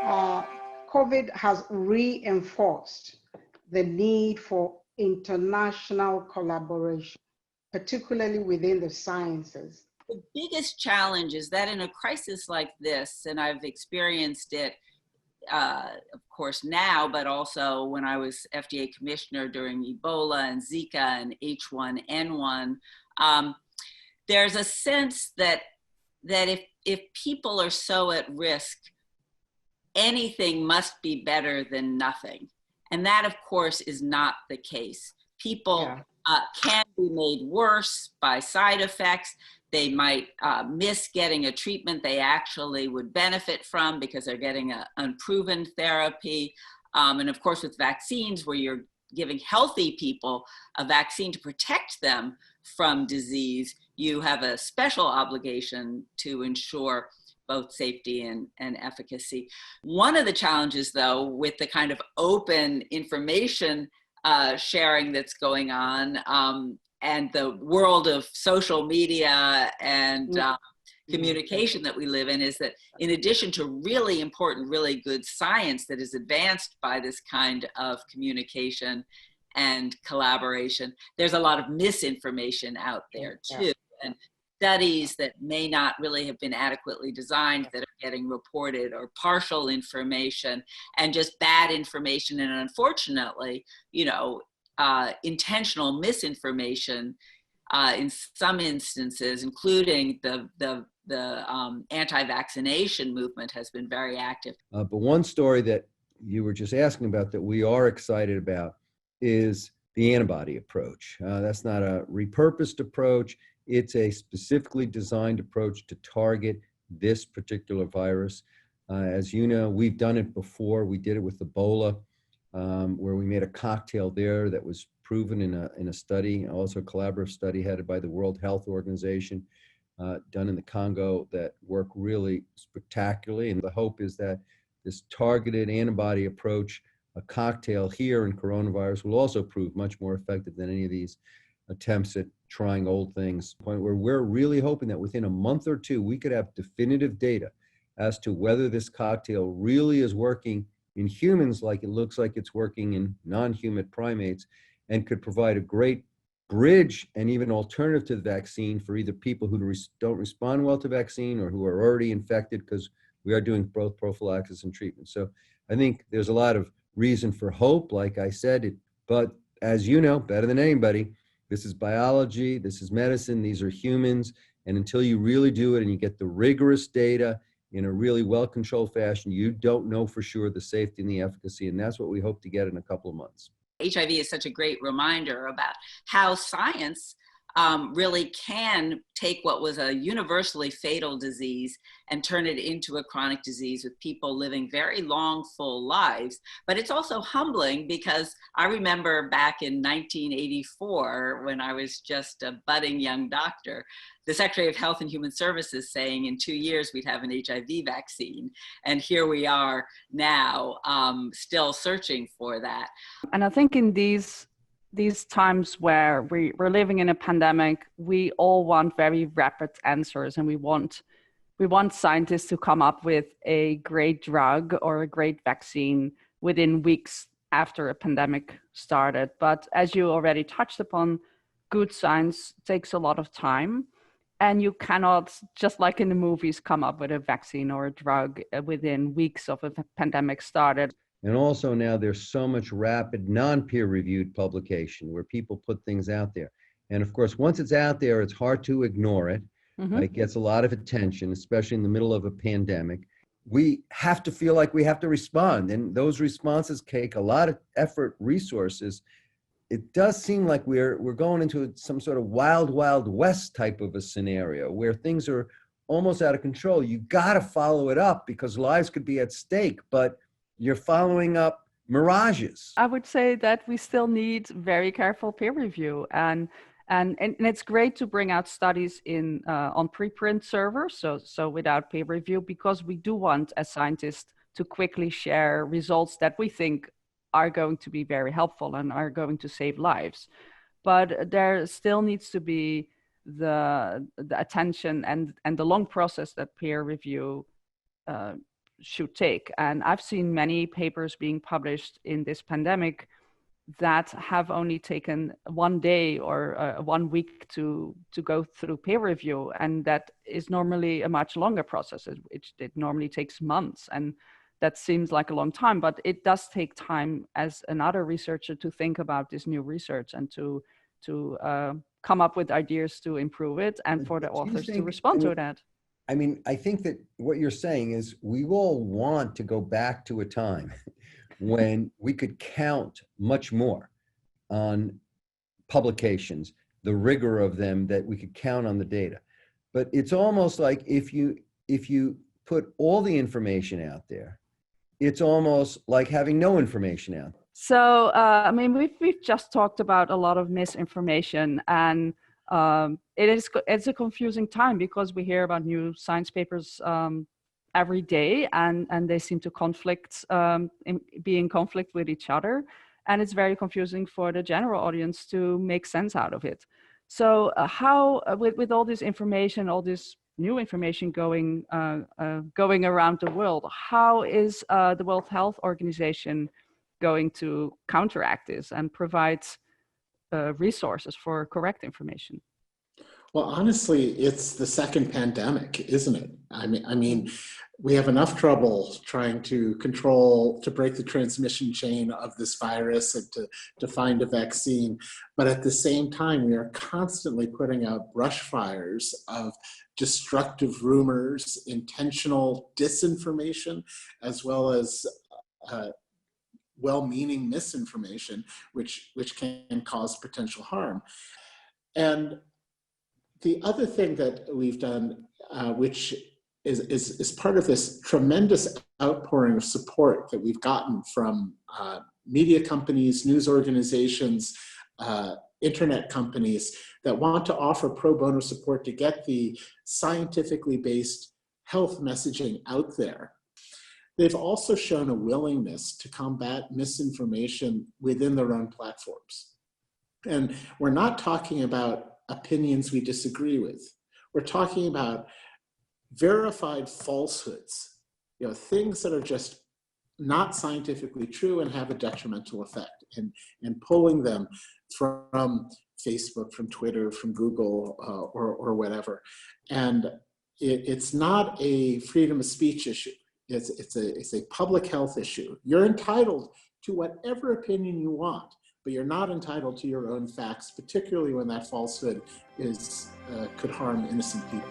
uh, COVID has reinforced the need for international collaboration, particularly within the sciences. The biggest challenge is that in a crisis like this, and I've experienced it, of course now, but also when I was FDA commissioner during Ebola and Zika and H1N1, there's a sense that if people are so at risk, anything must be better than nothing. And that, of course, is not the case. People can be made worse by side effects. They might miss getting a treatment they actually would benefit from because they're getting an unproven therapy. And of course, with vaccines, where you're giving healthy people a vaccine to protect them from disease, you have a special obligation to ensure both safety and efficacy. One of the challenges, though, with the kind of open information sharing that's going on and the world of social media and communication that we live in, is that in addition to really important, really good science that is advanced by this kind of communication and collaboration, there's a lot of misinformation out there too. And studies that may not really have been adequately designed that are getting reported, or partial information and just bad information. And unfortunately, intentional misinformation in some instances, including the anti-vaccination movement, has been very active. But one story that you were just asking about that we are excited about is the antibody approach. That's not a repurposed approach. It's a specifically designed approach to target this particular virus. As you know, we've done it before. We did it with Ebola, where we made a cocktail there that was proven in a study, also a collaborative study headed by the World Health Organization, done in the Congo, that worked really spectacularly. And the hope is that this targeted antibody approach, a cocktail here in coronavirus, will also prove much more effective than any of these attempts at trying old things, point where we're really hoping that within a month or two, we could have definitive data as to whether this cocktail really is working in humans like it looks like it's working in non-human primates, and could provide a great bridge and even alternative to the vaccine for either people who don't respond well to vaccine or who are already infected, because we are doing both prophylaxis and treatment. So I think there's a lot of reason for hope, like I said, but as you know, better than anybody, this is biology, this is medicine, these are humans, and until you really do it and you get the rigorous data in a really well-controlled fashion, you don't know for sure the safety and the efficacy, and that's what we hope to get in a couple of months. HIV is such a great reminder about how science really can take what was a universally fatal disease and turn it into a chronic disease with people living very long, full lives. But it's also humbling, because I remember back in 1984, when I was just a budding young doctor, the Secretary of Health and Human Services saying in 2 years we'd have an HIV vaccine. And here we are now, still searching for that. And I think in these times where we're living in a pandemic, we all want very rapid answers, and we want scientists to come up with a great drug or a great vaccine within weeks after a pandemic started. But as you already touched upon, good science takes a lot of time, and you cannot, just like in the movies, come up with a vaccine or a drug within weeks of a pandemic started. And also now there's so much rapid non-peer-reviewed publication where people put things out there. And of course, once it's out there, it's hard to ignore it. It gets a lot of attention, especially in the middle of a pandemic. We have to feel like we have to respond, and those responses take a lot of effort, resources. It does seem like we're going into some sort of wild, wild west type of a scenario where things are almost out of control. You got to follow it up because lives could be at stake, but you're following up mirages. I would say that we still need very careful peer review, and it's great to bring out studies on preprint servers, so without peer review, because we do want, as scientists, to quickly share results that we think are going to be very helpful and are going to save lives. But there still needs to be the attention and the long process that peer review should take. And I've seen many papers being published in this pandemic that have only taken 1 day or 1 week to go through peer review, and that is normally a much longer process. It normally takes months, and that seems like a long time, but it does take time as another researcher to think about this new research and to come up with ideas to improve it, and for the authors to respond to that. I mean, I think that what you're saying is we all want to go back to a time when we could count much more on publications, the rigor of them, that we could count on the data. But it's almost like if you put all the information out there, it's almost like having no information out. So, I mean, we've just talked about a lot of misinformation, and it's a confusing time because we hear about new science papers every day, and they seem to be in conflict with each other, and it's very confusing for the general audience to make sense out of it. So, how with all this information, all this new information going around the world, how is the World Health Organization going to counteract this and provide resources for correct information? Well, honestly, it's the second pandemic, isn't it? I mean, we have enough trouble trying to break the transmission chain of this virus and to find a vaccine. But at the same time, we are constantly putting out brush fires of destructive rumors, intentional disinformation, as well as well-meaning misinformation, which can cause potential harm. And the other thing that we've done, which is part of this tremendous outpouring of support that we've gotten from media companies, news organizations, internet companies that want to offer pro bono support to get the scientifically based health messaging out there. They've also shown a willingness to combat misinformation within their own platforms. And we're not talking about opinions we disagree with. We're talking about verified falsehoods, things that are just not scientifically true and have a detrimental effect, and pulling them from Facebook, from Twitter, from Google, or whatever. And it's not a freedom of speech issue. It's a public health issue. You're entitled to whatever opinion you want, but you're not entitled to your own facts, particularly when that falsehood could harm innocent people.